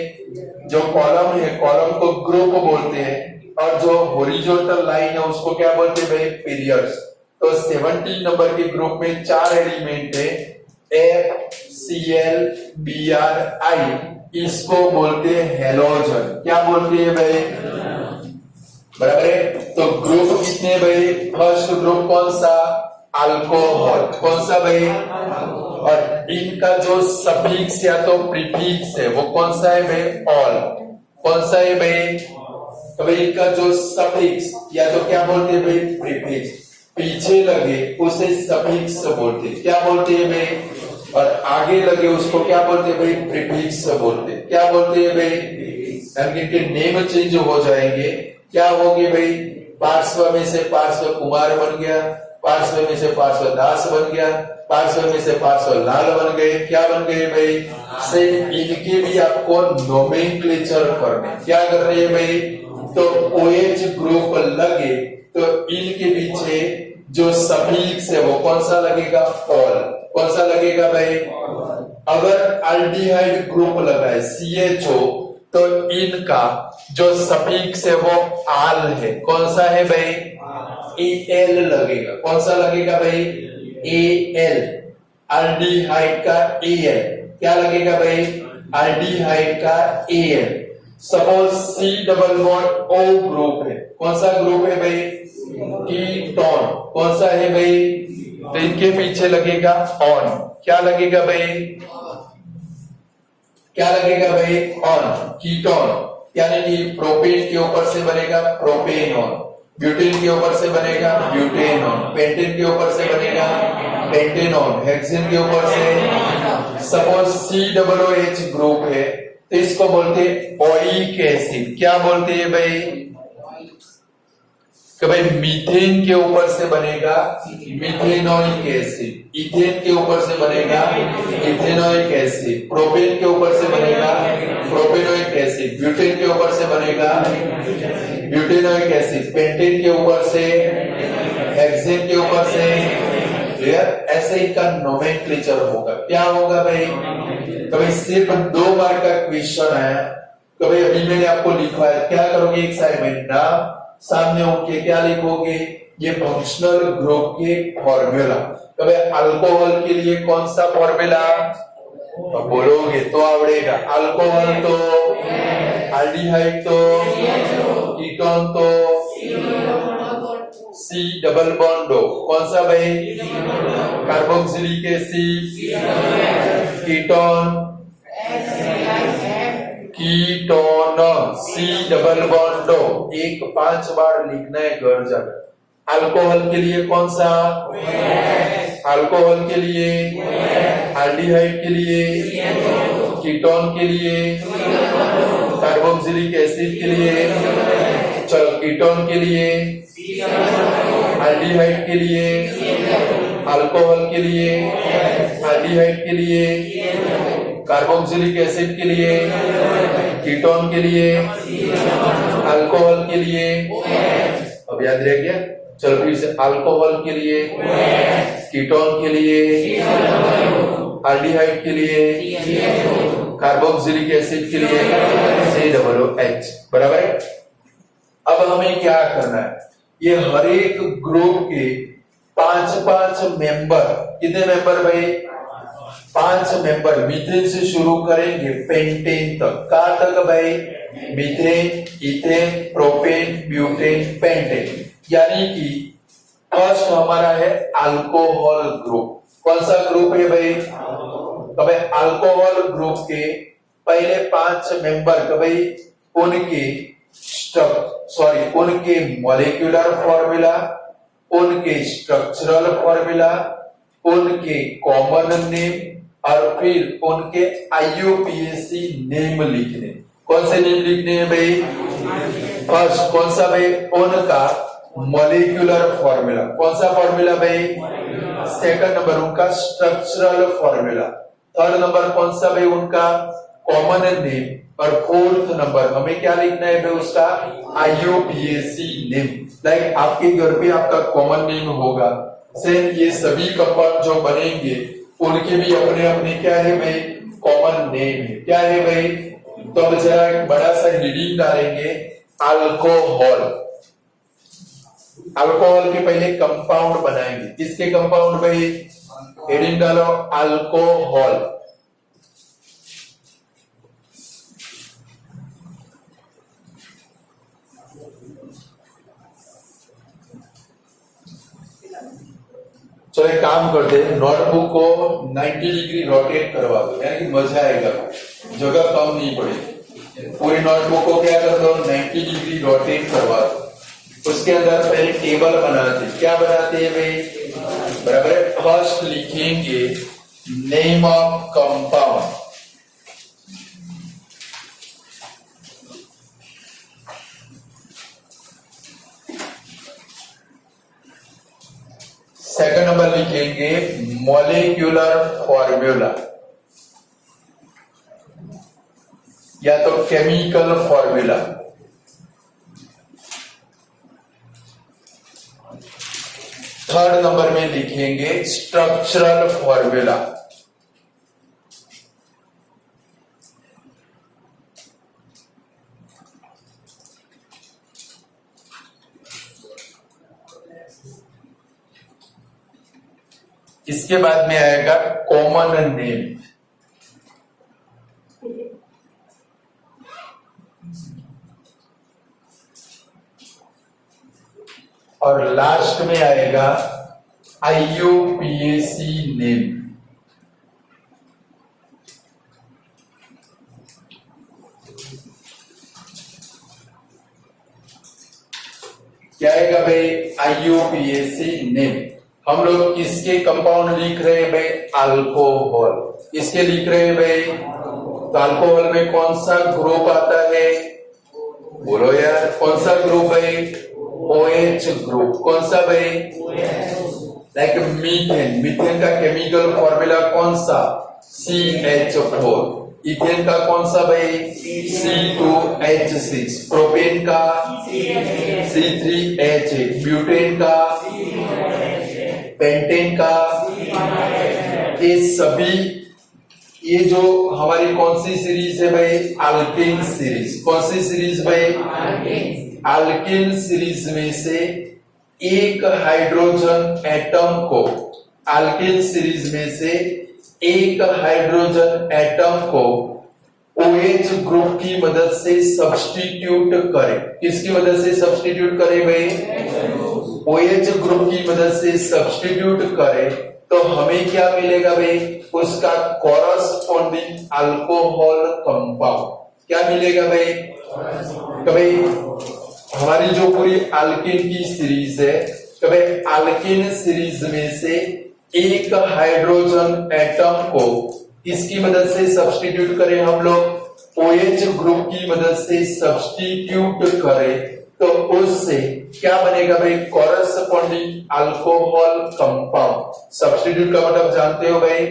A: जो कॉलम है, कॉलम को ग्रुप बोलते हैं। और जो हॉरिजॉन्टल लाइन है उसको क्या बोलते हैं भाई? पीरियड्स। तो 17 नंबर के ग्रुप में 4 एलिमेंट है, FCl BRI, इसको बोलते हैं हेलोजन। क्या बोलते हैं भाई? बराबर है। तो ग्रुप कितने भाई? फर्स्ट ग्रुप कौन सा? अल्कोहल। कौन सा भाई? और इनका जो सफिक्स या तो प्रीफिक्स है वो कौन सा है भाई? ऑल। कौन सा है भाई? तो भाई इनका जो सफिक्स या तो क्या बोलते हैं भाई? प्रीफिक्स पीछे लगे उसे सफिक्स बोलते हैं। क्या बोलते हैं भाई? और आगे लगे उसको क्या बोलते हैं भाई? प्रीफिक्स बोलते हैं। क्या बोलते हैं भाई? इनके नेम चेंज हो जाएंगे। क्या होगी भाई? पार्श्व में से पार्श्व कुमार बन गया, पार्श्व में से पार्श्व दास बन गया, पार्श्व में से पार्श्व लाल बन गए। क्या बन गए भाई? से इनके भी आपको नोमेनक्लेचर करने। क्या कर रहे हैं भाई? तो OH ग्रुप लगे तो इनके पीछे जो सफिक्स है वो कौन सा लगेगा? ऑल। कौन सा लगेगा भाई? अगर एल्डिहाइड ग्रुप लगा है CHO, तो इनका जो सफिक्स है वो आल है। कौन सा है भाई? AL लगेगा। कौन सा लगेगा भाई? AL। एल्डिहाइड का AL क्या लगेगा भाई? एल्डिहाइड का AL। Suppose C double bond O group है। कौन सा ग्रुप है भाई? कीटोन। कौन सा है भाई? तो इनके पीछे लगेगा ऑन। क्या लगेगा भाई? क्या लगेगा भाई? ऑन। कीटोन यानी कि प्रोपेन के ऊपर से बनेगा प्रोपेनॉन, ब्यूटेन के ऊपर से बनेगा ब्यूटेनॉन, पेंटेन के ऊपर से बनेगा पेंटेनॉन, हेक्सेन के ऊपर से। सपोज COOH ग्रुप है तो इसको बोलते हैं ओइक एसिड। क्या बोलते हैं भाई? कि भाई मीथेन के ऊपर से बनेगा मिथेनोइक एसिड, इथेन के ऊपर से बनेगा इथेनोइक एसिड, प्रोपेन के ऊपर से बनेगा प्रोपेनोइक एसिड, ब्यूटेन के ऊपर से बनेगा ब्यूटेनोइक एसिड, पेंटेन के ऊपर से, हेक्सेन के ऊपर से। क्लियर? ऐसे ही का नोमेनक्लेचर होगा। क्या होगा भाई? कभी सिर्फ 2 मार्क का क्वेश्चन है, कभी अभी मैंने आपको लिखा है। क्या करोगे? एक साइड में नाम, सामने उनके क्या लिखोगे? ये फंक्शनल ग्रुप के फॉर्मूला। कभी अल्कोहल के लिए कौन सा फॉर्मूला बोलोगे तो आवड़ेगा? अल्कोहल तो, एल्डिहाइड तो, कीटोन तो, C डबल बॉन्ड O कौन सा भाई? Carboxylic acid, ketone, ketone, C double bond O। एक 5 बार लिखना है घर जाकर। अल्कोहल के लिए कौन सा? अल्कोहल के लिए, एल्डिहाइड के लिए, कीटोन के लिए, कार्बोक्सिलिक एसिड के लिए, चलो कीटोन के लिए, एल्डिहाइड के लिए, अल्कोहल के लिए, एल्डिहाइड के लिए, कार्बोक्सिलिक एसिड के लिए, कीटोन के लिए, अल्कोहल के लिए। अब याद रह गया? चलो फिर से अल्कोहल के लिए, कीटोन के लिए, एल्डिहाइड के लिए, कार्बोक्सिलिक एसिड के लिए COOH। बराबर है? अब हमें क्या करना है? ये हर एक ग्रुप के 5-5 मेंबर, कितने मेंबर भाई? 5 मेंबर। मीथेन से शुरू करेंगे पेंटेन तक। कहां तक भाई? Methane, ethane, propane, butane, pentane. यानी कि फर्स्ट हमारा है अल्कोहल ग्रुप। कौन सा ग्रुप है भाई? तो भाई अल्कोहल ग्रुप के पहले 5 मेंबर का भाई उनके उनके मॉलिक्यूलर फॉर्मूला, उनके स्ट्रक्चरल फॉर्मूला, उनके कॉमन नेम और फिर उनके IUPAC नेम लिखने। कौन से नेम लिखने हैं भाई? फर्स्ट कौन सा भाई? उनका मॉलिक्यूलर फॉर्मूला। कौन सा फॉर्मूला भाई? सेकंड नंबर उनका स्ट्रक्चरल फॉर्मूला। थर्ड नंबर कौन सा भाई? उनका कॉमन नेम। और फोर्थ नंबर हमें क्या लिखना है भाई? उसका IUPAC नेम। लाइक आपके घर पे आपका कॉमन नेम होगा, सेम ये सभी कंपाउंड जो बनेंगे उनके भी अपने अपने क्या है भाई? कॉमन नेम है। क्या है भाई? तो अब जरा एक बड़ा सा हेडिंग डालेंगे, अल्कोहल। अल्कोहल के पहले कंपाउंड बनाएंगे। किसके कंपाउंड भाई? हेडिंग डालो अल्कोहल। चलो एक काम करते हैं, नोटबुक को 90 डिग्री रोटेट करवा दो, यानी कि मजा आएगा, जगह कम नहीं पड़ेगी। पूरी नोटबुक को क्या कर दो? 90 डिग्री रोटेट करवा दो। उसके अंदर पहले टेबल बनाते। क्या बनाते हैं भाई? बराबर है। फर्स्ट लिखेंगे name of compound, second number लिखेंगे मॉलिक्यूलर फॉर्मूला या तो केमिकल फॉर्मूला। थर्ड नंबर में लिखेंगे स्ट्रक्चरल फॉर्मूला। इसके बाद में आएगा कॉमन नेम, और लास्ट में आएगा IUPAC नेम। क्या आएगा भाई? IUPAC name. हम लोग किसके कंपाउंड लिख रहे हैं भाई? अल्कोहल। इसके लिख रहे हैं भाई, तो अल्कोहल में कौन सा ग्रुप आता है? बोलो यार, कौन सा ग्रुप है? OH group. कौन सा भाई? Like methane. मीथेन का केमिकल फॉर्मूला कौन सा? CH4। इथेन का कौन सा भाई? C2H6। प्रोपेन का C3H8। ब्यूटेन का, पेंटेन का, ये सभी, ये जो हमारी कौन सी सीरीज है भाई? Alkane series. कौन सी सीरीज भाई? अल्केन सीरीज में से एक हाइड्रोजन एटम को, अल्केन सीरीज में से एक हाइड्रोजन एटम को OH ग्रुप की मदद से सब्स्टिट्यूट करें। किसकी मदद से सब्स्टिट्यूट करें भाई? OH ग्रुप की मदद से सब्स्टिट्यूट करें तो हमें क्या मिलेगा भाई? उसका कॉरस्पॉन्डिंग अल्कोहल कंपाउंड क्या मिलेगा भाई? तो भाई हमारी जो पूरी अल्केन की सीरीज है, तो भाई अल्केन सीरीज में से एक हाइड्रोजन एटम को इसकी मदद से सब्स्टिट्यूट करें हम लोग, OH ग्रुप की मदद से सब्स्टिट्यूट करें तो उससे क्या बनेगा भाई? Corresponding alcohol compound. सब्स्टिट्यूट का मतलब जानते हो भाई?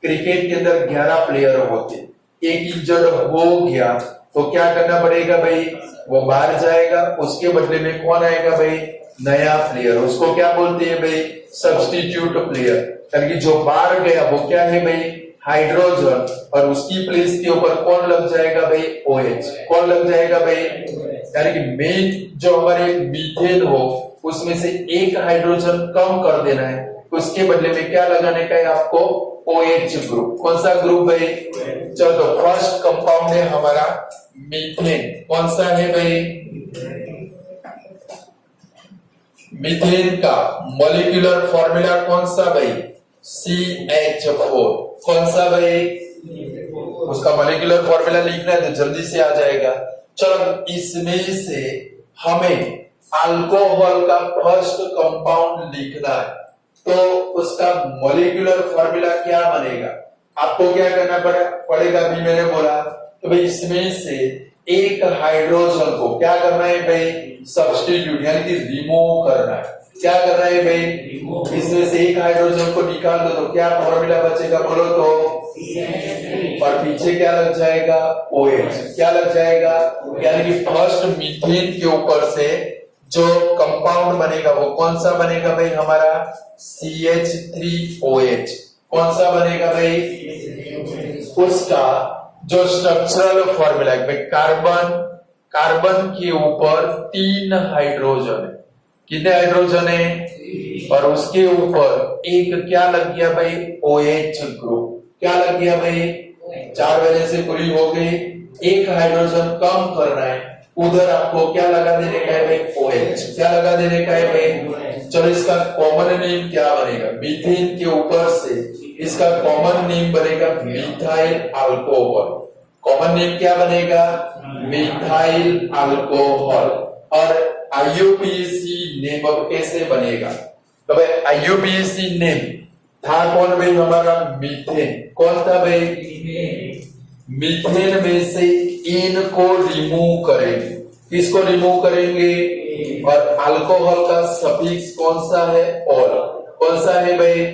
A: क्रिकेट के अंदर 11 प्लेयर होते, एक इंजर्ड हो गया तो क्या करना पड़ेगा भाई? वो बाहर जाएगा, उसके बदले में कौन आएगा भाई? नया प्लेयर। उसको क्या बोलते हैं भाई? Substitute player. यानी कि जो बाहर गया वो क्या है भाई? हाइड्रोजन, और उसकी प्लेस के ऊपर कौन लग जाएगा भाई? OH। कौन लग जाएगा भाई? यानी कि मेन जो हमारे मीथेन हो उसमें से एक हाइड्रोजन कम कर देना है, उसके बदले में क्या लगाने का है आपको? OH group. कौन सा ग्रुप भाई? चलो तो फर्स्ट कंपाउंड है हमारा मीथेन। कौन सा है भाई? मीथेन का मॉलिक्यूलर फॉर्मूला कौन सा भाई? CH4। कौन सा भाई? उसका मॉलिक्यूलर फॉर्मूला लिखना है तो जल्दी से आ जाएगा। चलो इसमें से हमें अल्कोहल का फर्स्ट कंपाउंड लिखना है तो उसका मॉलिक्यूलर फॉर्मूला क्या बनेगा? आपको क्या करना पड़ेगा? अभी मैंने बोला तो भाई इसमें से एक हाइड्रोजन को क्या करना है भाई? सब्स्टिट्यूट यानी कि रिमूव करना है। क्या करना है भाई? इसमें से एक हाइड्रोजन को निकाल दो तो क्या फॉर्मूला बचेगा बोलो तो? और पीछे क्या लग जाएगा? OH। क्या लग जाएगा? यानी कि फर्स्ट मीथेन के ऊपर से जो कंपाउंड बनेगा वो कौन सा बनेगा भाई? हमारा CH3OH। कौन सा बनेगा भाई? उसका जो स्ट्रक्चरल फॉर्मूला है, कार्बन के ऊपर 3 हाइड्रोजन है। कितने हाइड्रोजन है? और उसके ऊपर एक क्या लग गया भाई? OH group. क्या लग गया भाई? 4 वैलेंसी पूरी हो गई, एक हाइड्रोजन कम करना है, उधर आपको क्या लगा देने का है भाई? OH। क्या लगा देने का है भाई? चलो इसका कॉमन नेम क्या बनेगा? मीथेन के ऊपर से इसका कॉमन नेम बनेगा मिथाइल अल्कोहल। कॉमन नेम क्या बनेगा? Methyl alcohol. और IUPAC नेम अब कैसे बनेगा? तो भाई IUPAC नेम था कौन भाई? हमारा मीथेन। कौन था भाई? मीथेन में से इन को रिमूव करेंगे। किसको रिमूव करेंगे? और अल्कोहल का सफिक्स कौन सा है? ऑल। कौन सा है भाई?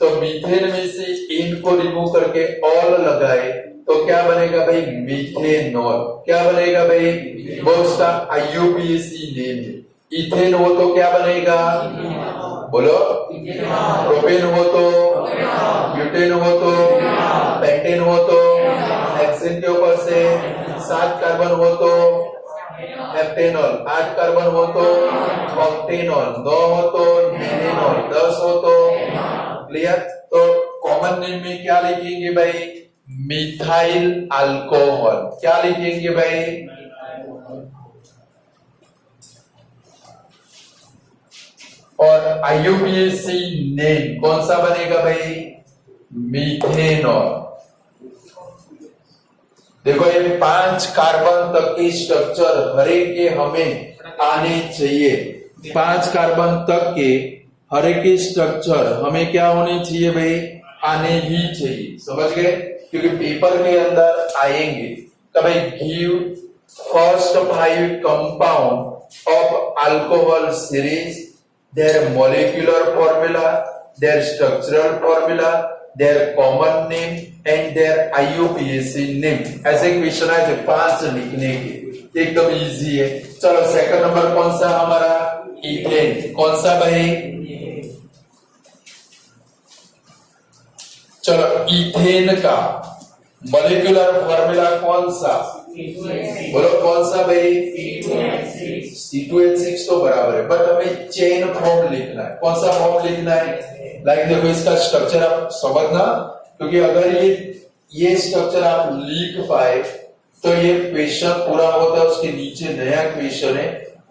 A: तो मीथेन में से इन को रिमूव करके ऑल लगाए तो क्या बनेगा भाई? मीथेनॉल। क्या बनेगा भाई? वो उसका IUPAC नेम है। इथेन हो तो क्या बनेगा? बोलो। प्रोपेन हो तो, ब्यूटेन हो तो, पेंटेन हो तो, हेक्सेन के ऊपर से 7 कार्बन हो तो हेप्टेनॉल, 8 कार्बन हो तो ऑक्टेनॉल, 9 हो तो मेथेनॉल, 10 हो तो क्लियर। तो कॉमन नेम में क्या लिखेंगे भाई, मिथाइल अल्कोहल। क्या लिखेंगे भाई, और आईयूपीएसी नेम कौन सा बनेगा भाई, मीथेनॉल। देखो ये 5 कार्बन तक के स्ट्रक्चर हर एक के हमें आने चाहिए। 5 कार्बन तक के हर एक के स्ट्रक्चर हमें क्या होने चाहिए भाई, आने ही चाहिए, समझ गए। क्योंकि पेपर के अंदर आएंगे तो भाई give first 5 compound of alcohol series, their molecular formula, their structural formula, their common name and their IUPAC name। ऐसे क्वेश्चन आए थे 5 लिखने के, एकदम इजी है। चलो सेकंड नंबर कौन सा हमारा, इथेन। कौन सा भाई, चलो इथेन का मॉलिक्यूलर फॉर्मूला कौन सा, बोलो कौन सा भाई, C2H6 तो बराबर है, बट हमें चेन फॉर्म लिखना है। कौन सा फॉर्म लिखना है, लाइक देखो इसका स्ट्रक्चर आप समझना, क्योंकि अगर ये स्ट्रक्चर आप लिख पाए तो ये क्वेश्चन पूरा होता है। उसके नीचे नया क्वेश्चन है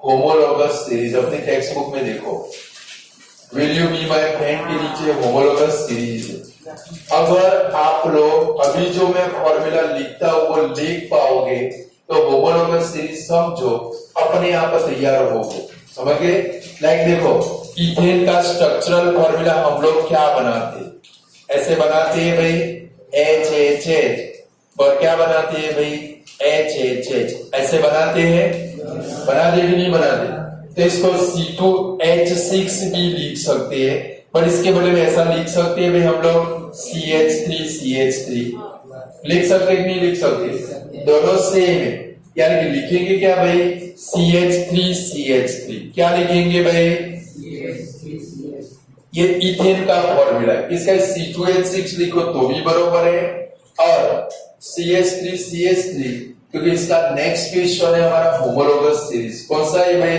A: होमोलोगस सीरीज, अपने टेक्स्ट बुक में देखो, will you be my friend के नीचे होमोलोगस सीरीज है। अगर आप लोग अभी जो मैं फॉर्मूला लिखता हूं वो लिख पाओगे तो होमोलोगस सीरीज समझो अपने आप तैयार होगे, समझ गए। लाइक देखो इथेन का स्ट्रक्चरल फॉर्मूला हम लोग क्या बनाते, ऐसे बनाते हैं भाई HHH, और क्या बनाते हैं भाई HHH, ऐसे बनाते हैं, बनाते कि नहीं बनाते। तो इसको C2H6 भी लिख सकते हैं, पर इसके बदले में ऐसा लिख सकते हैं भाई हम लोग CH3 लिख सकते कि नहीं लिख सकते, दोनों सेम है। यानी कि लिखेंगे क्या भाई CH3 क्या लिखेंगे भाई, ये इथेन का फॉर्मूला है, इसका C2H6 लिखो तो भी बराबर है, और CH3 क्योंकि इसका नेक्स्ट क्वेश्चन है हमारा होमोलोगस सीरीज। कौन सा है भाई,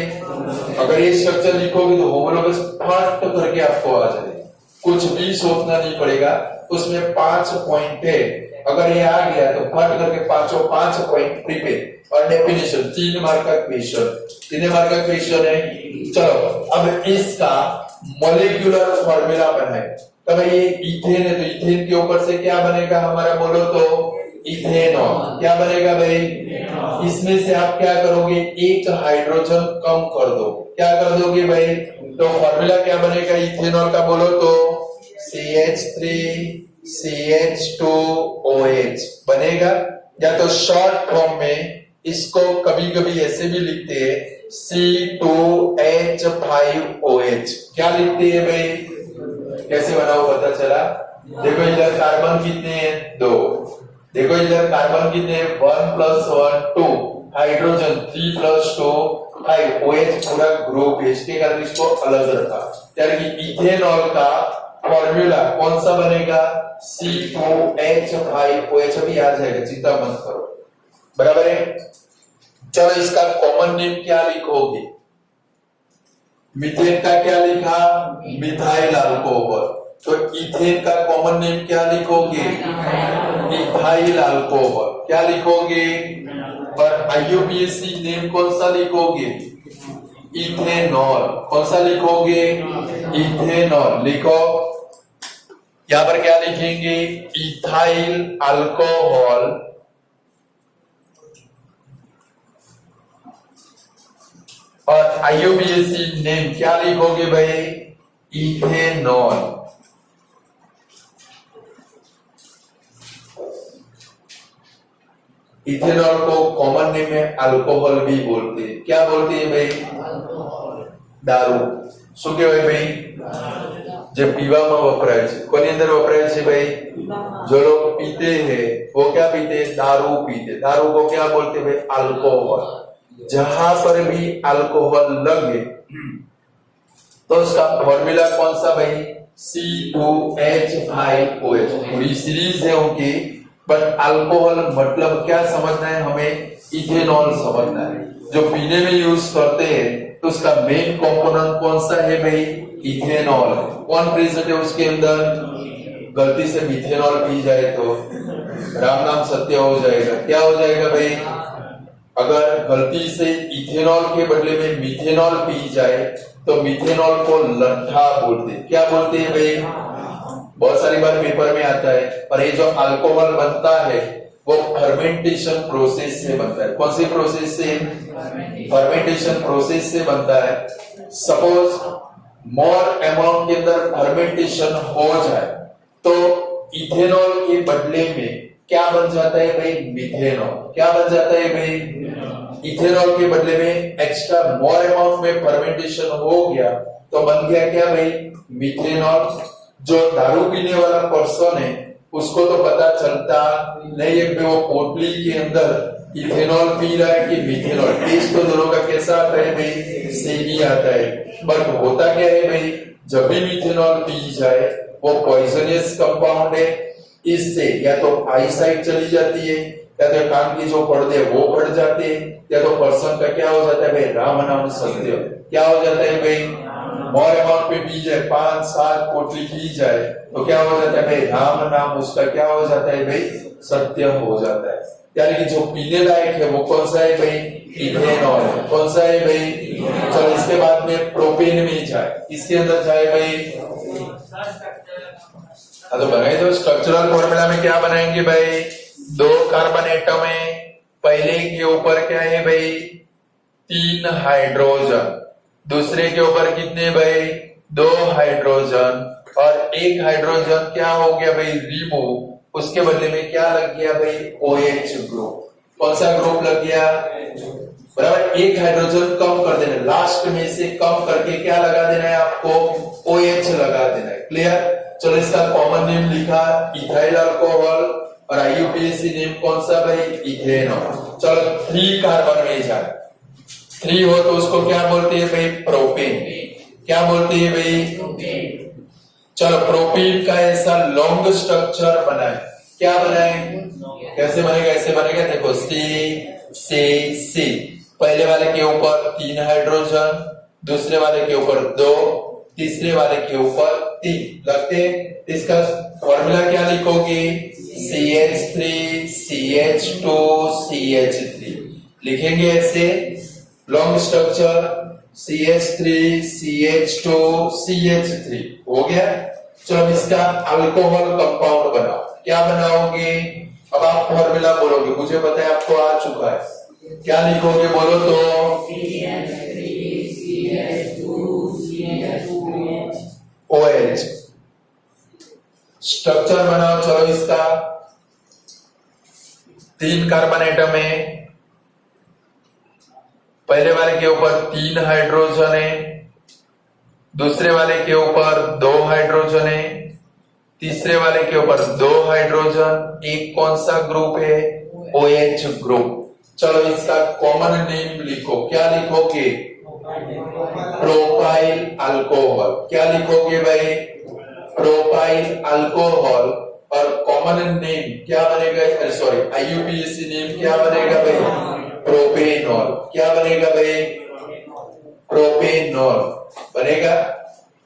A: अगर ये स्ट्रक्चर लिखोगे तो होमोलोगस फट करके आपको आ जाएगा, कुछ भी सोचना नहीं पड़ेगा। उसमें 5 पॉइंट है, अगर ये आ गया तो फट करके 5 पॉइंट प्रिपेयर। और डेफिनेशन 3 मार्क का क्वेश्चन, 3 मार्क का क्वेश्चन है। चलो अब इसका मॉलिक्यूलर फॉर्मूला बनाए, तो भाई ये इथेन है तो इथेन के ऊपर से क्या बनेगा हमारा, बोलो तो इथेनॉल। क्या बनेगा भाई, इसमें से आप क्या करोगे, एक हाइड्रोजन कम कर दो, क्या कर दोगे भाई, तो फॉर्मूला क्या बनेगा इथेनॉल का, बोलो तो CH3 CH2OH बनेगा। या तो शॉर्ट फॉर्म में इसको कभी कभी ऐसे भी लिखते हैं C2H5OH, क्या लिखते हैं भाई, कैसे बना हुआ पता चला। देखो इधर कार्बन कितने हैं, 2, देखो इधर कार्बन कितने हैं, 1 + 1 2, हाइड्रोजन 3 + 2 5, OH पूरा ग्रुप है, इसके कारण इसको अलग रखा। यानी कि इथेनॉल का फॉर्मूला कौन सा बनेगा, C2H5OH, अभी आ जाएगा, चिंता मत करो, बराबर है। चलो इसका कॉमन नेम क्या लिखोगे, मीथेन का क्या लिखा, मिथाइल अल्कोहल, तो इथेन का कॉमन नेम क्या लिखोगे, इथाइल अल्कोहल, क्या लिखोगे, और आईयूपीएसी नेम कौन सा लिखोगे, इथेनॉल, कौन सा लिखोगे, इथेनॉल लिखो। यहां पर क्या लिखेंगे, इथाइल अल्कोहल, और आईयूपीएसी नेम क्या लिखोगे भाई, इथेनॉल। इथेनॉल को कॉमन नेम में अल्कोहल भी बोलते हैं, क्या बोलते हैं भाई, दारू। શું કહેવાય ભાઈ, જે પીવામાં વપરાય છે, કોની અંદર વપરાય છે ભાઈ, जो लोग पीते हैं वो क्या पीते हैं, दारू पीते, दारू को क्या बोलते हैं भाई, अल्कोहल। जहां पर भी अल्कोहल लगे तो उसका फॉर्मूला कौन सा भाई, C2H5OH, पूरी सीरीज है उनकी, बट अल्कोहल मतलब क्या समझना है हमें, इथेनॉल समझना है। जो पीने में यूज करते हैं तो उसका मेन कंपोनेंट कौन सा है भाई? इथेनॉल। कौन प्रेजेंट है उसके अंदर? गलती से मिथेनॉल पी जाए तो राम नाम सत्य हो जाएगा। क्या हो जाएगा भाई? अगर गलती से इथेनॉल के बदले में मिथेनॉल पी जाए तो मिथेनॉल को लट्ठा बोलते हैं। क्या बोलते हैं भाई? बहुत सारी बार पेपर में आता है। और ये जो अल्कोहल बनता है वो फर्मेंटेशन प्रोसेस से बनता है। कौन सी प्रोसेस से? फर्मेंटेशन प्रोसेस से बनता है। सपोज मोर अमाउंट के अंदर फर्मेंटेशन हो जाए तो इथेनॉल के बदले में क्या बन जाता है भाई? मिथेनॉल। क्या बन जाता है भाई? इथेनॉल के बदले में एक्स्ट्रा मोर अमाउंट में फर्मेंटेशन हो गया तो बन गया क्या भाई? मिथेनॉल। जो दारू पीने वाला पर्सन है उसको तो पता चलता नहीं है कि वो पोटली के अंदर इथेनॉल पी रहा है कि मिथेनॉल। टेस्ट तो दोनों का कैसा आता है भाई? सेम ही आता है। बट होता क्या है भाई? जब भी मिथेनॉल पी जाए वो पॉइजनियस कंपाउंड है। इससे या तो आई साइट चली जाती है या तो कान की जो पर्दे वो फट जाते हैं या तो पर्सन का क्या हो जाता है भाई? राम नाम सत्य। क्या हो जाता है भाई? मोर अमाउंट पे पी जाए 5-7 पोटली पी जाए तो क्या हो जाता है भाई? राम नाम उसका क्या हो जाता है भाई? सत्य हो जाता है। यानी कि जो पीने लायक है वो कौन सा है भाई? इथेनॉल है। कौन सा है भाई? चलो इसके बाद में प्रोपेन में जाए। इसके अंदर जाए भाई तो बनाए तो स्ट्रक्चरल फॉर्मूला में क्या बनाएंगे भाई? 2 कार्बन एटम है। पहले के ऊपर क्या है भाई? 3 हाइड्रोजन। दूसरे के ऊपर कितने भाई? 2 हाइड्रोजन। और 1 हाइड्रोजन क्या हो गया भाई? रिमूव। उसके बदले में क्या लग गया भाई? OH group. कौन सा ग्रुप लग गया? बराबर। 1 हाइड्रोजन कम कर देना, लास्ट में से कम करके क्या लगा देना है आपको? OH लगा देना है। क्लियर? चलो इसका कॉमन नेम लिखा इथाइल अल्कोहल और IUPAC नेम कौन सा भाई? इथेनॉल। चलो 3 कार्बन में जाए। 3 हो तो उसको क्या बोलते हैं भाई? प्रोपेन। क्या बोलते हैं भाई? चलो प्रोपेन का ऐसा लॉन्ग स्ट्रक्चर बनाए। क्या बनाए? कैसे बनेगा? ऐसे बनेगा, देखो सी। पहले वाले के ऊपर 3 हाइड्रोजन, दूसरे वाले के ऊपर 2, तीसरे वाले के ऊपर 3 लगते। इसका फॉर्मूला क्या लिखोगे? CH3 CH2 CH3 लिखेंगे ऐसे long structure CH3 CH2 CH3 हो गया। चलो इसका अल्कोहल कंपाउंड बनाओ। क्या बनाओगे? अब आप फॉर्मूला बोलोगे, मुझे पता है आपको आ चुका है। क्या लिखोगे बोलो तो? OH। स्ट्रक्चर बनाओ। चलो इसका 3 कार्बन एटम है। पहले वाले के ऊपर 3 हाइड्रोजन है, दूसरे वाले के ऊपर 2 हाइड्रोजन है, तीसरे वाले के ऊपर 2 हाइड्रोजन। एक कौन सा ग्रुप है? OH group. चलो इसका कॉमन नेम लिखो। क्या लिखोगे? Propyl alcohol. क्या लिखोगे भाई? Propyl alcohol. और कॉमन नेम क्या बनेगा? सॉरी, IUPAC नेम क्या बनेगा भाई? प्रोपेनॉल। क्या बनेगा भाई? प्रोपेनॉल बनेगा।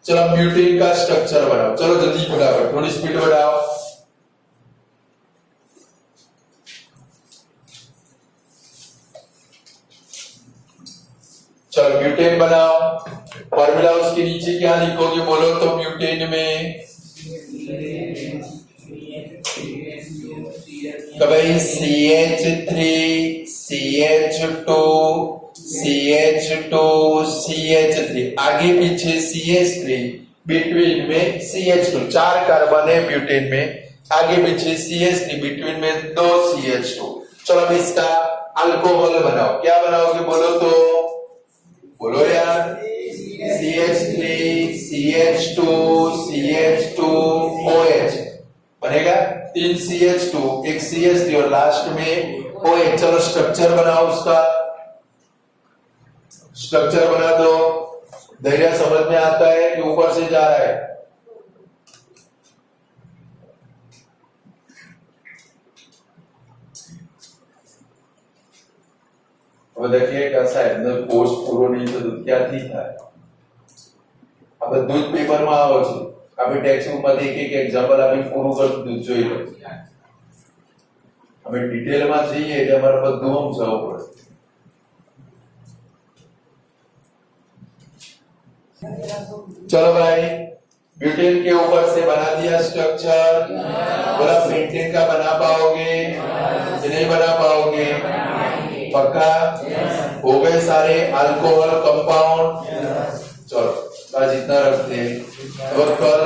A: चलो ब्यूटेन का स्ट्रक्चर बनाओ। चलो जल्दी फटाफट, थोड़ी स्पीड बढ़ाओ। चलो ब्यूटेन बनाओ। फॉर्मूला उसके नीचे क्या लिखोगे बोलो तो? ब्यूटेन में तो भाई CH3 CH2 CH2 CH3 आगे पीछे CH3 बिटवीन में CH2। 4 कार्बन है ब्यूटेन में, आगे पीछे CH3 बिटवीन में 2 CH2। चलो अब इसका अल्कोहल बनाओ। क्या बनाओगे बोलो तो? बोलो यार। CH3 CH2 CH2 OH बनेगा। 3 CH2 1 CH3 और लास्ट में OH। चलो स्ट्रक्चर बनाओ। उसका स्ट्रक्चर बना दो। धैर्य समझ में आता है कि ऊपर से जा रहा है? હવે देखिए कैसा है मतलब कोर्स पूरो नहीं तो दूध क्या थी था अब दूध पेपर में आओ छे આપણે ટેક્સ્ટ બુક માંથી એક એક્ઝામ્પલ આપી પૂરું કરતું दूध જોઈ લો હવે ડિટેલ માં જઈએ એટલે અમારે બધું સમજાવવું પડે चलो भाई ब्यूटेन के ऊपर से बना दिया स्ट्रक्चर बोला पेंटेन का बना पाओगे नहीं बना पाओगे पक्का हो गए सारे अल्कोहल कंपाउंड चलो आज इतना रखते हैं और कल